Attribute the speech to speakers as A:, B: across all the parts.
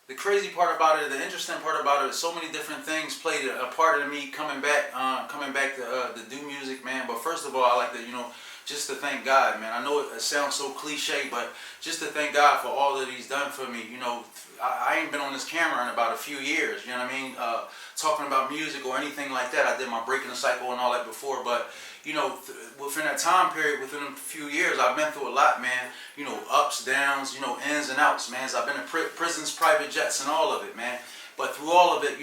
A: the crazy part about it, the interesting part about it, so many different things played a part of me coming back to do music, man. But first of all, I like to, just to thank God, man. I know it sounds so cliche, but just to thank God for all that He's done for me. I ain't been on this camera in about a few years. You know what I mean? Talking about music or anything like that. I did my Breaking the Cycle and all that before, but within that time period, within a few years, I've been through a lot, man. Ups, downs, ins and outs, man. So I've been in prisons, private jets, and all of it, man. But through all of it,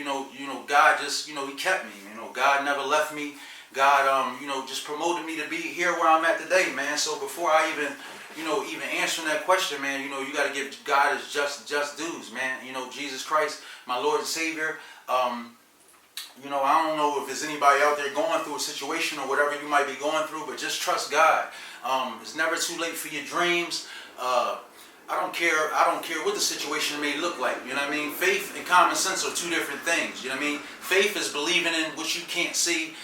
A: God just, He kept me. God never left me. God, just promoted me to be here where I'm at today, man. So before I even answering that question, man, you got to give God his just dues, man. Jesus Christ, my Lord and Savior. I don't know if there's anybody out there going through a situation or whatever you might be going through, but just trust God. It's never too late for your dreams. I don't care what the situation may look like. You know what I mean? Faith and common sense are two different things. You know what I mean? Faith is believing in what you can't see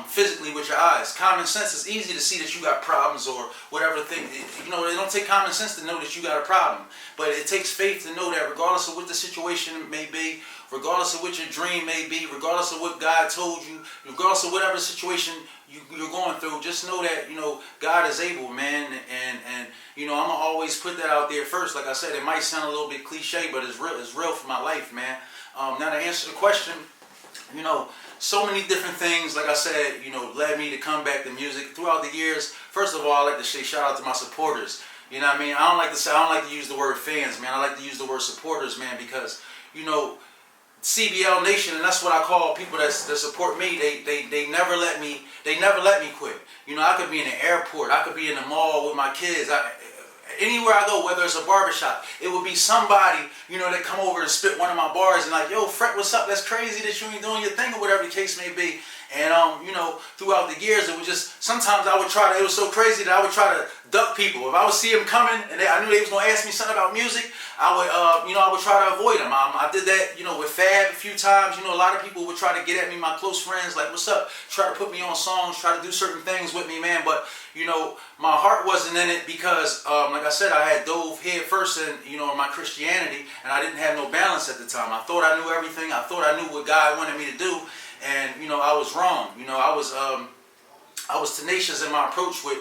A: physically with your eyes. Common sense is easy to see that you got problems or whatever thing. It don't take common sense to know that you got a problem. But it takes faith to know that regardless of what the situation may be, regardless of what your dream may be, regardless of what God told you, regardless of whatever situation you're going through, just know that, God is able, man. And I'm going to always put that out there first. Like I said, it might sound a little bit cliche, but it's real for my life, man. Now to answer the question, so many different things, like I said, led me to come back to music throughout the years. First of all, I like to say shout out to my supporters. You know what I mean? I don't like to use the word fans, man. I like to use the word supporters, man, because, CBL Nation, and that's what I call people that support me. They never let me quit. I could be in the airport, I could be in the mall with my kids. Anywhere I go, whether it's a barbershop, it would be somebody, that come over and spit one of my bars and like, yo, Fret, what's up? That's crazy that you ain't doing your thing or whatever the case may be. And, throughout the years, it was just, sometimes it was so crazy that I would try to duck people. If I would see them coming and I knew they was going to ask me something about music, I would try to avoid them. I did that, with Fab a few times. A lot of people would try to get at me, my close friends, like, what's up? Try to put me on songs, try to do certain things with me, man. But, my heart wasn't in it because, like I said, I had dove head first in my Christianity, and I didn't have no balance at the time. I thought I knew everything. I thought I knew what God wanted me to do. And, I was wrong. I was tenacious in my approach with,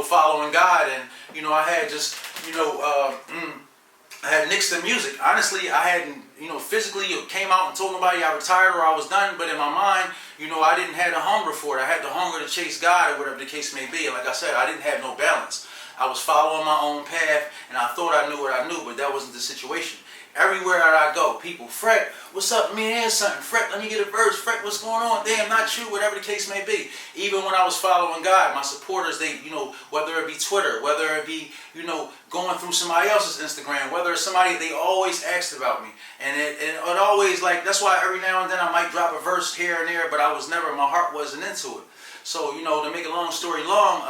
A: following God. And, I had just, I had nixed the music. Honestly, I hadn't, physically came out and told nobody I retired or I was done. But in my mind, I didn't have the hunger for it. I had the hunger to chase God or whatever the case may be. And like I said, I didn't have no balance. I was following my own path, and I thought I knew what I knew, but that wasn't the situation. Everywhere that I go, people, Fret, what's up, man? Here's something. Fret, let me get a verse. Fret, what's going on? Damn, not you, whatever the case may be. Even when I was following God, my supporters, they, whether it be Twitter, whether it be, going through somebody else's Instagram, whether it's somebody, they always asked about me. And it always, like, that's why every now and then I might drop a verse here and there, but my heart wasn't into it. So, to make a long story long,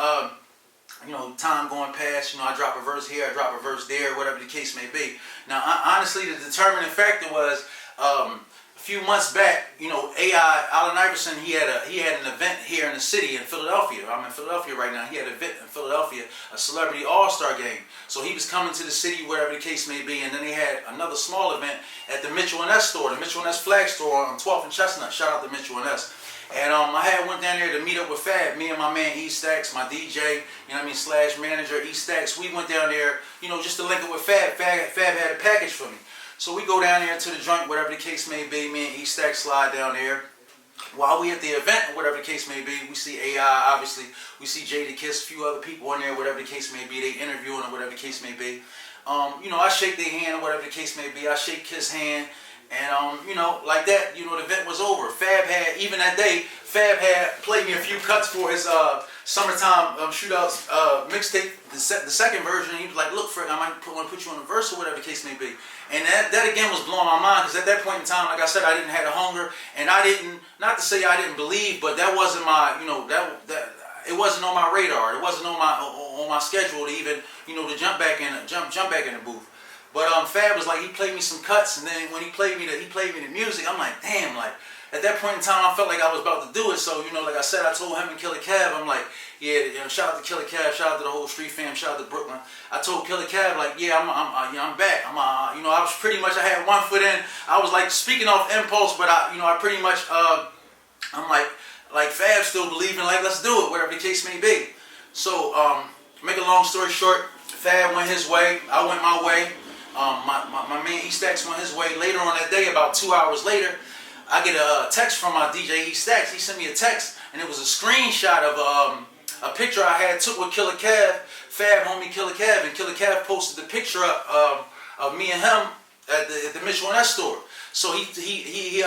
A: time going past, I drop a verse here, I drop a verse there, whatever the case may be. Now, honestly, the determining factor was a few months back, Allen Iverson, he had an event here in the city in Philadelphia. I'm in Philadelphia right now. He had an event in Philadelphia, a celebrity all-star game. So he was coming to the city, whatever the case may be, and then they had another small event at the Mitchell & Ness store, the Mitchell & Ness flag store on 12th and Chestnut. Shout out to Mitchell & Ness. And I went down there to meet up with Fab, me and my man E Stacks, my DJ, / manager E Stacks. We went down there, just to link up with Fab. Fab had a package for me. So we go down there to the joint, whatever the case may be. Me and E Stacks slide down there. While we at the event, whatever the case may be, we see AI, obviously. We see Jadakiss, a few other people in there, whatever the case may be. They interviewing or whatever the case may be. I shake their hand or whatever the case may be. I shake Kiss' hand. And, like that, the event was over. Fab had, even that day, Fab had played me a few cuts for his summertime shootouts mixtape, the second version. He was like, look, Fred, I might want to put you on a verse or whatever the case may be. And that again was blowing my mind, because at that point in time, like I said, I didn't have the hunger, and I didn't, not to say I didn't believe, but that wasn't my, it wasn't on my radar. It wasn't on my schedule to even, to jump back in the booth. But Fab was like, he played me some cuts, and then when he played me the music, I'm like, damn, like, at that point in time, I felt like I was about to do it. So, you know, like I said, I told him and Killer Cav, I'm like, yeah, you know, shout out to Killer Cav, shout out to the whole street fam, shout out to Brooklyn. I told Killer Cav, like, yeah, I'm back. You know, I was pretty much, I had one foot in. I was like speaking off impulse, but I pretty much, I'm like Fab still believing, like, let's do it, whatever the case may be. So, make a long story short, Fab went his way, I went my way. My man E-Stacks went his way. Later on that day, about 2 hours later, I get a text from my DJ E-Stacks. He sent me a text, and it was a screenshot of a picture I had took with Killer Cav, Fab homie Killer Cav, and Killer Cav posted the picture up of me and him at the Mitchell & Ness store. So he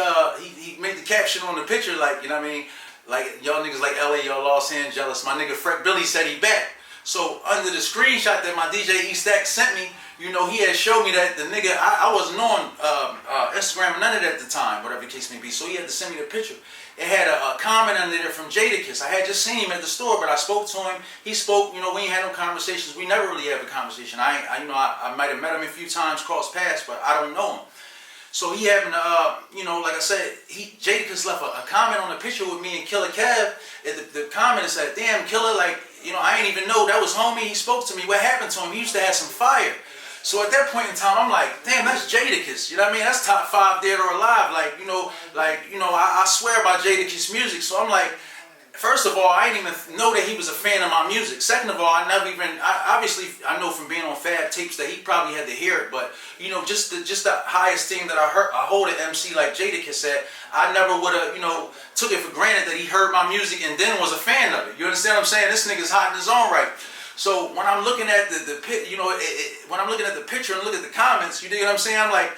A: made the caption on the picture, like, you know what I mean, like, y'all niggas like LA, y'all Los Angeles. My nigga Freck Billy said he back. So under the screenshot that my DJ E-Stacks sent me, you know, he had showed me that the nigga, I wasn't on Instagram or none of that at the time, whatever the case may be, so he had to send me the picture. It had a comment under there from Jadakiss. I had just seen him at the store, but I spoke to him. He spoke, you know, we ain't had no conversations. We never really have a conversation. I might have met him a few times, crossed paths, but I don't know him. So he happened to, you know, like I said, Jadakiss left a comment on the picture with me and Killer Cav. The comment said, damn, Killer, like, you know, I ain't even know that was homie. He spoke to me. What happened to him? He used to have some fire. So at that point in time, I'm like, damn, that's Jadakiss. You know what I mean? That's top 5 dead or alive. Like, you know, I swear by Jadakiss music. So I'm like, first of all, I didn't even know that he was a fan of my music. Second of all, obviously, I know from being on Fab tapes that he probably had to hear it. But, you know, just the highest thing that I hold at MC, like Jadakiss said, I never would have, you know, took it for granted that he heard my music and then was a fan of it. You understand what I'm saying? This nigga's hot in his own right. So when I'm looking at when I'm looking at the picture and look at the comments, you dig what I'm saying? I'm like,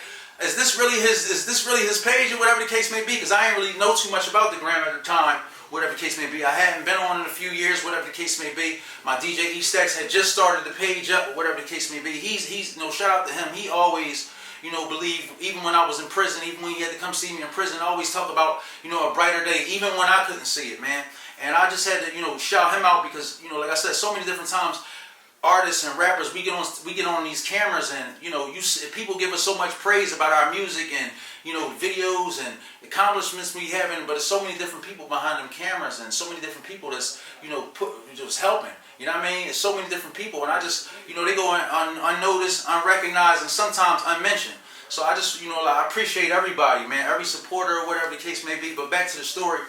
A: is this really his page or whatever the case may be? Because I ain't really know too much about the gram at the time, whatever the case may be. I hadn't been on in a few years, whatever the case may be. My DJ E-Stacks had just started the page up, whatever the case may be. He's no, shout out to him. He always, you know, believed, even when I was in prison, even when he had to come see me in prison, always talk about, you know, a brighter day, even when I couldn't see it, man. And I just had to, you know, shout him out because, you know, like I said, so many different times, artists and rappers, we get on these cameras, and, you know, people give us so much praise about our music and, you know, videos and accomplishments we having, but there's so many different people behind them cameras and so many different people that's, you know, just helping. You know what I mean? It's so many different people, and I just, you know, they go unnoticed, unrecognized, and sometimes unmentioned. So I just, you know, I appreciate everybody, man, every supporter or whatever the case may be. But back to the story.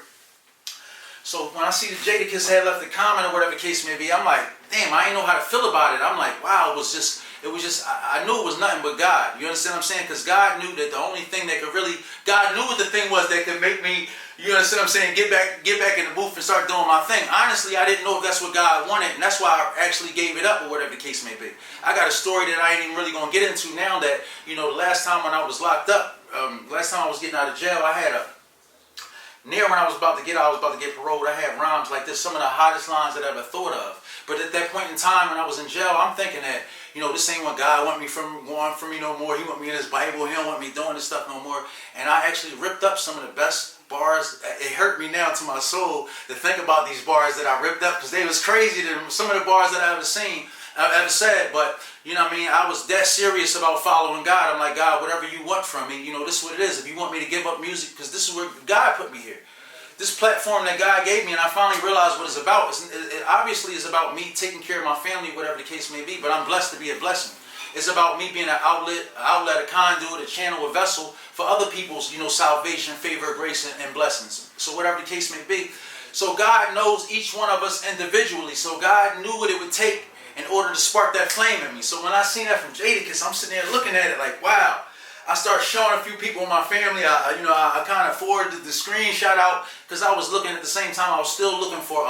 A: So when I see the Jadakiss had left a comment or whatever the case may be, I'm like, damn, I ain't know how to feel about it. I'm like, wow, it was just, I knew it was nothing but God. You understand what I'm saying? Because God knew that the only thing that could really, God knew what the thing was that could make me, you understand what I'm saying, get back in the booth and start doing my thing. Honestly, I didn't know if that's what God wanted, and that's why I actually gave it up or whatever the case may be. I got a story that I ain't even really going to get into now that, you know, the last time when I was locked up, last time I was getting out of jail, I had near when I was about to get paroled, I had rhymes like this, some of the hottest lines that I ever thought of. But at that point in time when I was in jail, I'm thinking that, you know, this ain't what God want me going from me no more. He want me in his Bible. He don't want me doing this stuff no more. And I actually ripped up some of the best bars. It hurt me now to my soul to think about these bars that I ripped up because they was crazy. Some of the bars that I've ever said. But, you know what I mean, I was that serious about following God. I'm like, God, whatever you want from me, you know, this is what it is. If you want me to give up music, because this is where God put me here. This platform that God gave me, and I finally realized what it's about. It obviously is about me taking care of my family, whatever the case may be, but I'm blessed to be a blessing. It's about me being an outlet, a conduit, a channel, a vessel for other people's, you know, salvation, favor, grace, and blessings. So whatever the case may be. So God knows each one of us individually. So God knew what it would take in order to spark that flame in me. So when I seen that from Jadakiss, I'm sitting there looking at it like, wow. I started showing a few people in my family. I kind of forwarded the screenshot out because I was looking at the same time. I was still looking for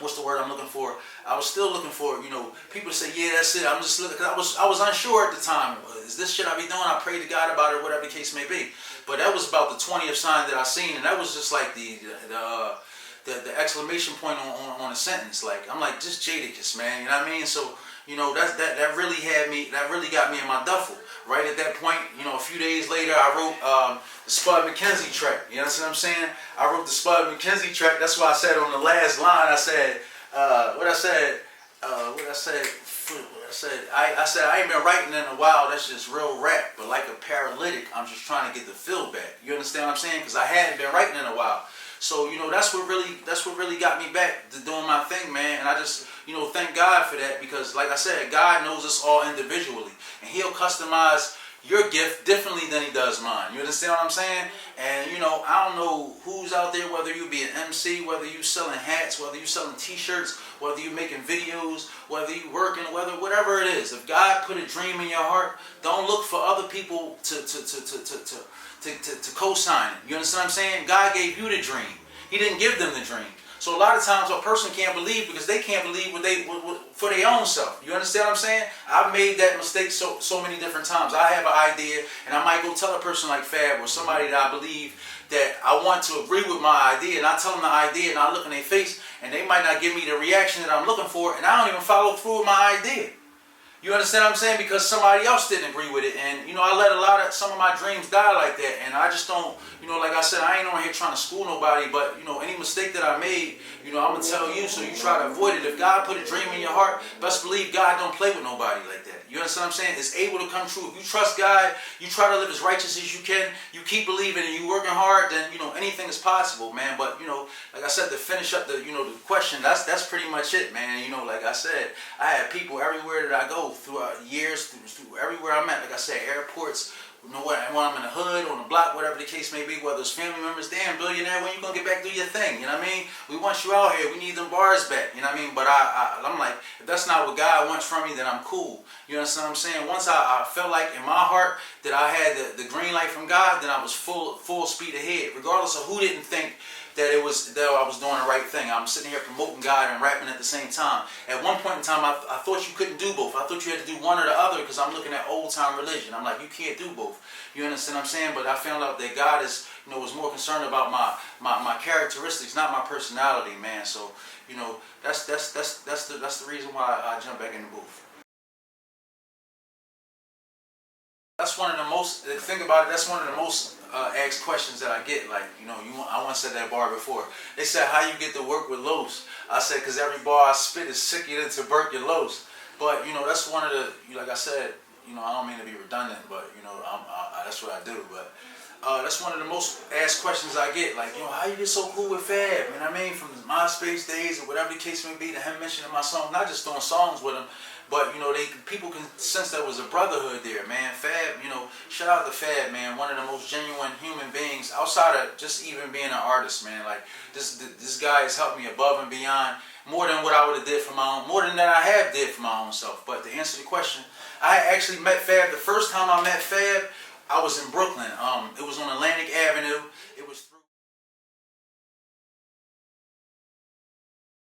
A: what's the word I'm looking for? I was still looking for, you know, people to say, yeah, that's it. I'm just looking because I was unsure at the time. Is this shit I be doing? I prayed to God about it, whatever the case may be. But that was about the 20th sign that I seen, and that was just like the exclamation point on a sentence. Like, I'm like, just Jadakiss, man. You know what I mean? So, you know, that really had me. That really got me in my duffel. Right at that point, you know, a few days later, I wrote the Spud McKenzie track. You know what I'm saying? I wrote the Spud McKenzie track. That's why I said on the last line, I said, I said I ain't been writing in a while. That's just real rap. But like a paralytic, I'm just trying to get the feel back. You understand what I'm saying? Because I hadn't been writing in a while. So that's what really got me back to doing my thing, man. And I just thank God for that, because like I said, God knows us all individually, and He'll customize your gift differently than He does mine. You understand what I'm saying? And I don't know who's out there, whether you be an MC, whether you selling hats, whether you selling t-shirts, whether you making videos, whether you working, whatever it is. If God put a dream in your heart, don't look for other people to co-sign it. You understand what I'm saying? God gave you the dream. He didn't give them the dream. So a lot of times a person can't believe because they can't believe for their own self. You understand what I'm saying? I've made that mistake so many different times. I have an idea and I might go tell a person like Fab or somebody that I believe that I want to agree with my idea, and I tell them the idea and I look in their face and they might not give me the reaction that I'm looking for, and I don't even follow through with my idea. You understand what I'm saying? Because somebody else didn't agree with it. And, I let some of my dreams die like that. And I just don't, like I said, I ain't on here trying to school nobody. But, any mistake that I made, I'm going to tell you, so you try to avoid it. If God put a dream in your heart, best believe God don't play with nobody like that. You understand what I'm saying? It's able to come true. If you trust God, you try to live as righteous as you can, you keep believing and you working hard, then, anything is possible, man. But, like I said, to finish up the question, that's pretty much it, man. Like I said, I had people everywhere that I go throughout years, through everywhere I'm at. Like I said, airports, when I'm in the hood, on the block, whatever the case may be, whether it's family members, damn, billionaire, when you gonna get back to do your thing? You know what I mean? We want you out here. We need them bars back. You know what I mean? But I'm like, if that's not what God wants from me, then I'm cool. You understand what I'm saying? Once I felt like in my heart that I had the green light from God, then I was full speed ahead, regardless of who didn't think that I was doing the right thing. I'm sitting here promoting God and rapping at the same time. At one point in time, I thought you couldn't do both. I thought you had to do one or the other, because I'm looking at old time religion. I'm like, you can't do both. You understand what I'm saying? But I found out that God is, was more concerned about my characteristics, not my personality, man. So, that's the reason why I jumped back in the booth. That's one of the most, think about it, that's one of the most asked questions that I get. Like, I once said that bar before. They said, how you get to work with Los? I said, because every bar I spit is sicker than tuberculosis. But, that's one of the, like I said, I don't mean to be redundant, but, that's what I do. But that's one of the most asked questions I get. Like, how you get so cool with Fab? You know what I mean? From the MySpace days or whatever the case may be, to him mentioning my song, not just doing songs with him, but, people can sense there was a brotherhood there, man. Fab, shout out to Fab, man. One of the most genuine human beings outside of just even being an artist, man. Like, this guy has helped me above and beyond, more than what I would have did for my own, more than that I have did for my own self. But to answer the question, I actually met Fab. The first time I met Fab, I was in Brooklyn. It was on Atlantic Avenue.